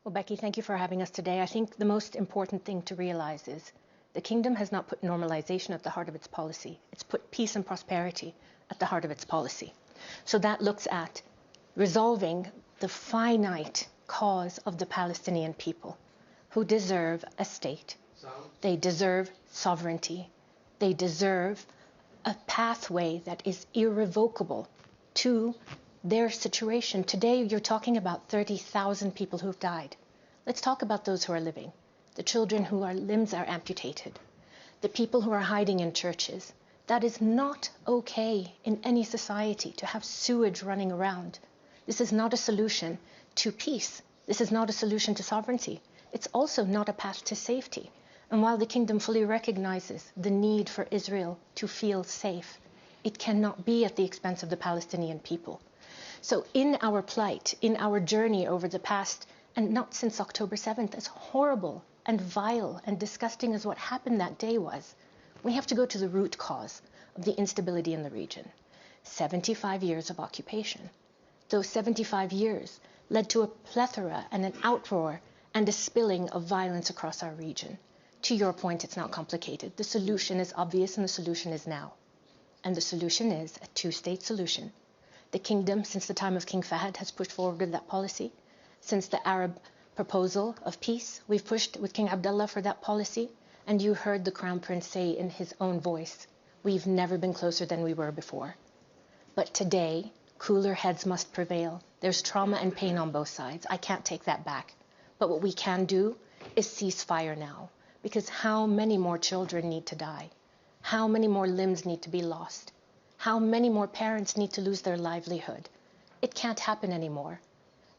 Well, Becky, thank you for having us today. I think the most important thing to realize is the kingdom has not put normalization at the heart of its policy. It's put peace and prosperity at the heart of its policy. So that looks at resolving the finite cause of the Palestinian people who deserve a state. They deserve sovereignty. They deserve a pathway that is irrevocable to their situation. Today, you're talking about 30,000 people who've died. Let's talk about those who are living, the children whose limbs are amputated, the people who are hiding in churches. That is not okay in any society to have sewage running around. This is not a solution to peace. This is not a solution to sovereignty. It's also not a path to safety. And while the kingdom fully recognizes the need for Israel to feel safe, it cannot be at the expense of the Palestinian people. So in our plight, in our journey over the past, and not since October 7th, as horrible and vile and disgusting as what happened that day was, we have to go to the root cause of the instability in the region. 75 years of occupation. Those 75 years led to a plethora and an outroar and a spilling of violence across our region. To your point, it's not complicated. The solution is obvious, and the solution is now. And the solution is a two-state solution. The kingdom, since the time of King Fahd, has pushed forward that policy. Since the Arab proposal of peace, we've pushed with King Abdullah for that policy. And you heard the Crown Prince say in his own voice, we've never been closer than we were before. But today, cooler heads must prevail. There's trauma and pain on both sides. I can't take that back. But what we can do is cease fire now. Because how many more children need to die? How many more limbs need to be lost? How many more parents need to lose their livelihood? It can't happen anymore.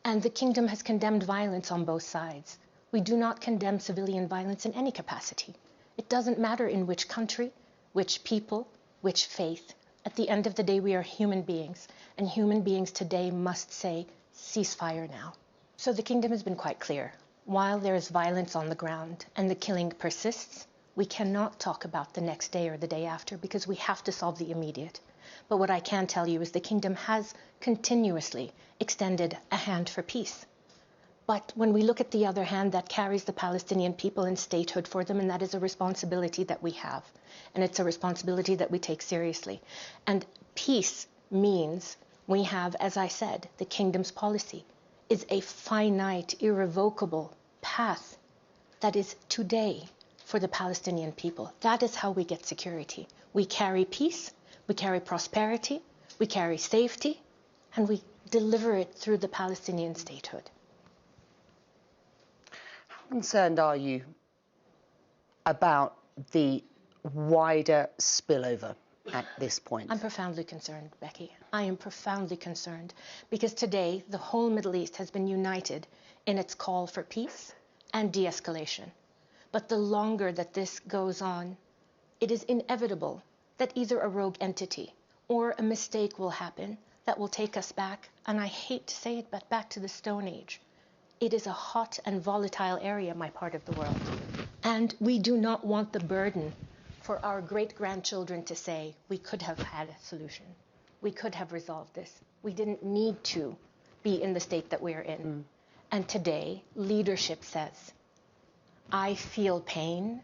And the kingdom has condemned violence on both sides. We do not condemn civilian violence in any capacity. It doesn't matter in which country, which people, which faith. At the end of the day, we are human beings. And human beings today must say, ceasefire now. So the kingdom has been quite clear. While there is violence on the ground and the killing persists, we cannot talk about the next day or the day after because we have to solve the immediate. But what I can tell you is the kingdom has continuously extended a hand for peace. But when we look at the other hand, that carries the Palestinian people and statehood for them, and that is a responsibility that we have. And it's a responsibility that we take seriously. And peace means we have, as I said, the kingdom's policy is a finite, irrevocable path that is today for the Palestinian people. That is how we get security. We carry peace, we carry prosperity, we carry safety, and we deliver it through the Palestinian statehood. How concerned are you about the wider spillover at this point? I'm profoundly concerned, Becky. I am profoundly concerned because today the whole Middle East has been united in its call for peace and de-escalation. But the longer that this goes on, it is inevitable that either a rogue entity or a mistake will happen that will take us back, and I hate to say it, but back to the Stone Age. It is a hot and volatile area, my part of the world. And we do not want the burden for our great-grandchildren to say, we could have had a solution. We could have resolved this. We didn't need to be in the state that we're in. And today, leadership says, I feel pain,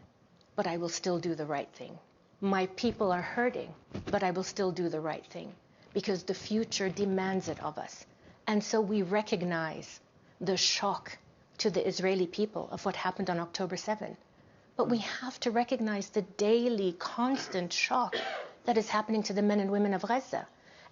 but I will still do the right thing. My people are hurting, but I will still do the right thing because the future demands it of us. And so we recognize the shock to the Israeli people of what happened on October 7th. But we have to recognize the daily, constant shock that is happening to the men and women of Gaza.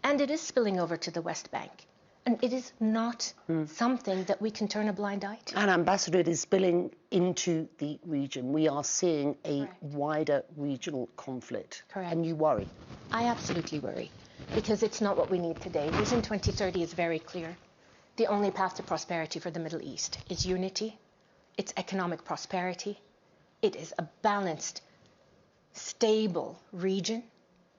And it is spilling over to the West Bank. And it is not something that we can turn a blind eye to. And Ambassador, it is spilling into the region. We are seeing a wider regional conflict. Correct. And you worry? I absolutely worry because it's not what we need today. Vision 2030 is very clear. The only path to prosperity for the Middle East is unity, it's economic prosperity, it is a balanced, stable region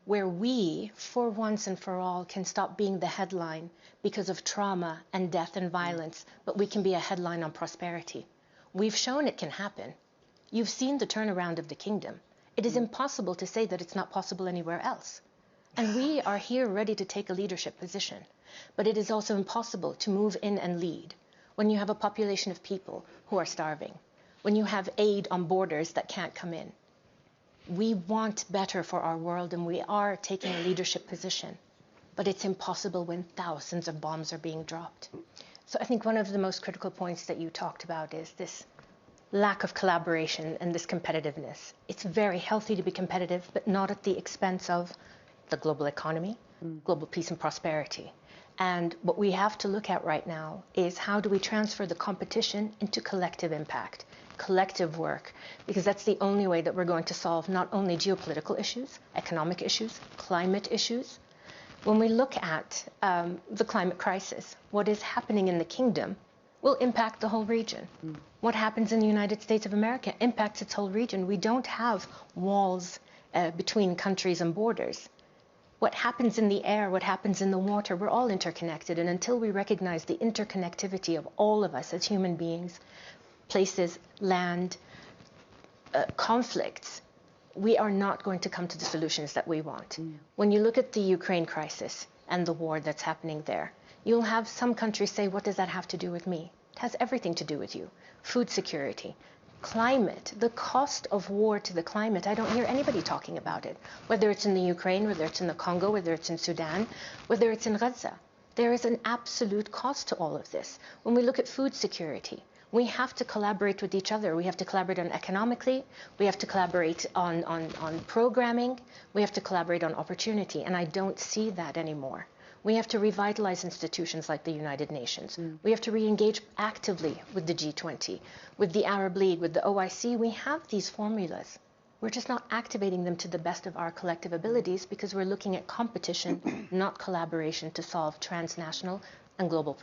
where we, for once and for all, can stop being the headline because of trauma and death and violence, but we can be a headline on prosperity. We've shown it can happen. You've seen the turnaround of the kingdom. It is impossible to say that it's not possible anywhere else. And we are here ready to take a leadership position. But it is also impossible to move in and lead when you have a population of people who are starving, when you have aid on borders that can't come in. We want better for our world, and we are taking a leadership position, but it's impossible when thousands of bombs are being dropped. So I think one of the most critical points that you talked about is this lack of collaboration and this competitiveness. It's very healthy to be competitive, but not at the expense of the global economy, global peace and prosperity. And what we have to look at right now is how do we transfer the competition into collective impact, collective work, because that's the only way that we're going to solve not only geopolitical issues, economic issues, climate issues. When we look at the climate crisis, what is happening in the kingdom will impact the whole region. What happens in the United States of America impacts its whole region. We don't have walls between countries and borders. What happens in the air, what happens in the water, we're all interconnected. And until we recognize the interconnectivity of all of us as human beings, places, land, conflicts, we are not going to come to the solutions that we want. When you look at the Ukraine crisis and the war that's happening there, you'll have some countries say, what does that have to do with me? It has everything to do with you. Food security, climate, the cost of war to the climate. I don't hear anybody talking about it, whether it's in the Ukraine, whether it's in the Congo, whether it's in Sudan, whether it's in Gaza. There is an absolute cost to all of this. When we look at food security, we have to collaborate with each other. We have to collaborate on economically. We have to collaborate on programming. We have to collaborate on opportunity. And I don't see that anymore. We have to revitalize institutions like the United Nations. We have to re-engage actively with the G20, with the Arab League, with the OIC. We have these formulas. We're just not activating them to the best of our collective abilities because we're looking at competition, not collaboration, to solve transnational and global problems.